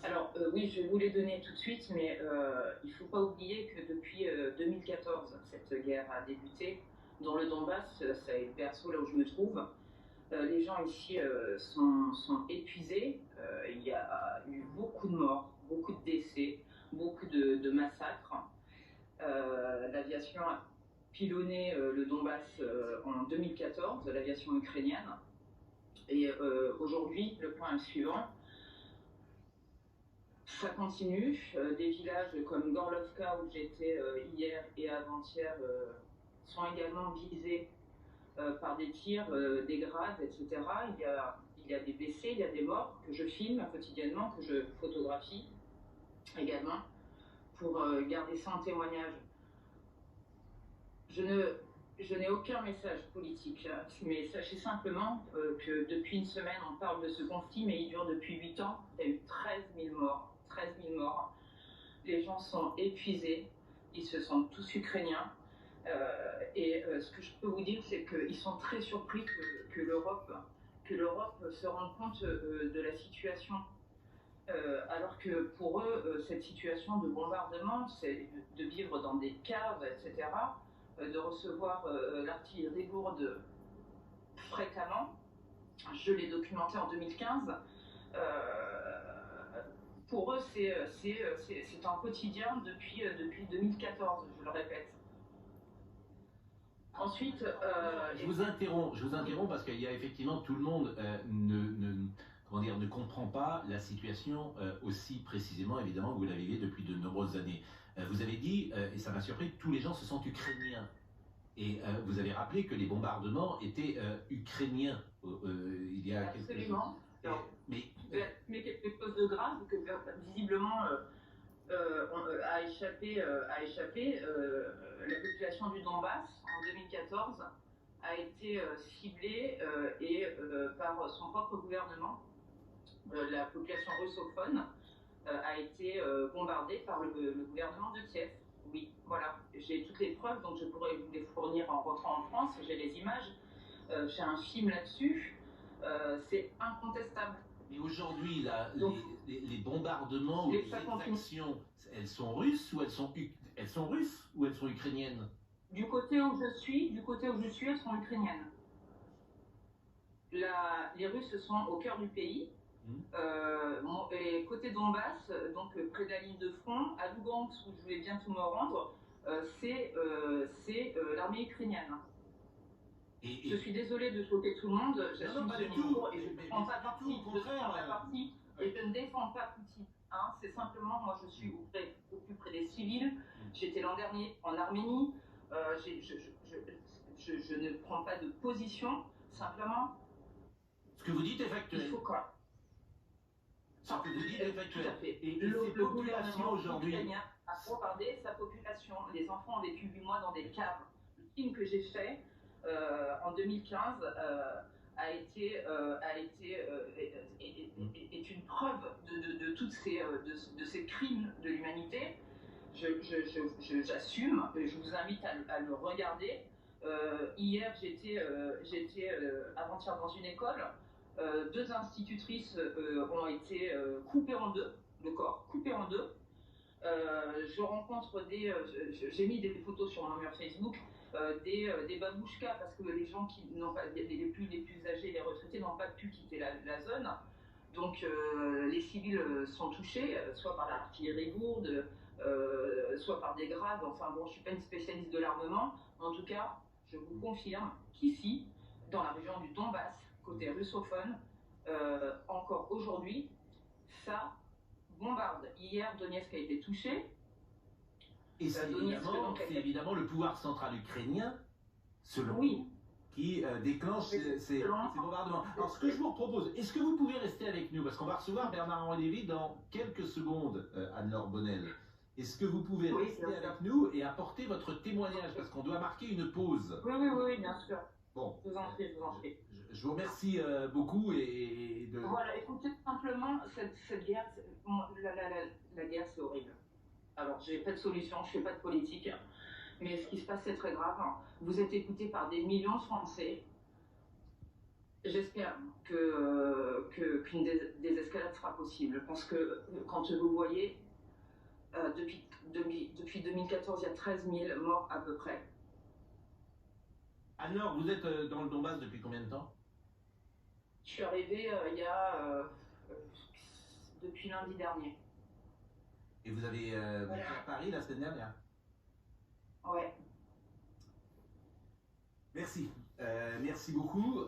Alors oui, je vais vous les donner tout de suite, mais il ne faut pas oublier que depuis 2014, cette guerre a débuté. Dans le Donbass, c'est le berceau là où je me trouve. Les gens ici sont épuisés. Il y a eu beaucoup de morts, beaucoup de décès, beaucoup de massacres. L'aviation a pilonné le Donbass en 2014, l'aviation ukrainienne. Et aujourd'hui, le point est le suivant. Ça continue. Des villages comme Gorlovka, où j'étais hier et avant-hier, sont également visés par des tirs, des grades, etc. Il y a des blessés, il y a des morts que je filme quotidiennement, que je photographie également, pour garder ça en témoignage. Je n'ai aucun message politique, mais sachez simplement que depuis une semaine, on parle de ce conflit, mais il dure depuis 8 ans. Il y a eu 13 000 morts. 13 000 morts. Les gens sont épuisés, ils se sentent tous ukrainiens. Ce que je peux vous dire, c'est qu'ils sont très surpris que l'Europe se rende compte de la situation. Alors que pour eux, cette situation de bombardement, c'est de vivre dans des caves, etc., de recevoir l'artillerie lourde fréquemment. Je l'ai documenté en 2015. Pour eux, c'est un quotidien depuis 2014, je le répète. Ensuite, je vous interromps parce qu'il y a effectivement tout le monde ne comprend pas la situation aussi précisément, évidemment, que vous la vivez depuis de nombreuses années. Vous avez dit, et ça m'a surpris, tous les gens se sentent ukrainiens. Et vous avez rappelé que les bombardements étaient ukrainiens il y a absolument. quelques jours. Mais quelque chose de grave que visiblement a échappé. La population du Donbass en 2014 a été ciblée par son propre gouvernement. La population russophone a été bombardée par le gouvernement de Kiev. Oui, voilà. J'ai toutes les preuves, donc je pourrais vous les fournir en rentrant en France. J'ai les images. J'ai un film là-dessus. C'est incontestable. Mais aujourd'hui, les bombardements ou les exactions, elles sont russes ou elles sont ukrainiennes? Du côté où je suis, elles sont ukrainiennes. Les Russes sont au cœur du pays. Et côté Donbass, donc près de la ligne de front, à Lugansk, où je vais bientôt me rendre, c'est l'armée ukrainienne. Je suis désolée de choquer tout le monde, j'assume ce discours et je ne prends pas parti, et je ne défends pas Poutine. Hein, c'est simplement, moi je suis au plus près des civils. J'étais l'an dernier en Arménie. Je ne prends pas de position, simplement. Ce que vous dites est factuel. Il faut quoi? Ce que vous dites est factuel. Tout à fait. Et le gouvernement aujourd'hui a bombardé sa population. Les enfants ont vécu 8 mois dans des caves. Le film que j'ai fait en 2015 est une preuve de toutes ces crimes de l'humanité. J'assume, je vous invite à le regarder. Hier, j'étais avant-hier dans une école. 2 institutrices ont été coupées en deux, le corps coupé en deux. Je rencontre j'ai mis des photos sur mon mur Facebook, des babouchkas, parce que les gens qui n'ont pas, les plus âgés, les retraités n'ont pas pu quitter la zone. Donc les civils sont touchés, soit par l'artillerie lourde, soit par des grades. Enfin bon, je suis pas une spécialiste de l'armement. En tout cas, je vous confirme qu'ici, dans la région du Donbass, côté russophone, encore aujourd'hui, ça bombarde. Hier, Donetsk a été touché. Et c'est évidemment le pouvoir central ukrainien, selon vous, qui déclenche ces bombardements. Alors, ce que je vous propose, est-ce que vous pouvez rester avec nous? Parce qu'on va recevoir Bernard-Henri Lévy dans quelques secondes, Anne-Laure Bonnel. Est-ce que vous pouvez rester avec nous et apporter votre témoignage? Parce qu'on doit marquer une pause. Oui, bien sûr. Bon. Je vous en prie. Je vous remercie beaucoup Voilà, écoutez, simplement, cette guerre, la guerre, c'est horrible. Alors, j'ai pas de solution, je fais pas de politique, mais ce qui se passe, c'est très grave. Vous êtes écoutés par des millions de Français. J'espère qu'une désescalade sera possible, parce que quand vous voyez, depuis 2014, il y a 13 000 morts à peu près. Alors, vous êtes dans le Donbass depuis combien de temps? Je suis arrivée depuis lundi dernier. Et vous avez été à Paris la semaine dernière? Ouais. Merci. Merci beaucoup.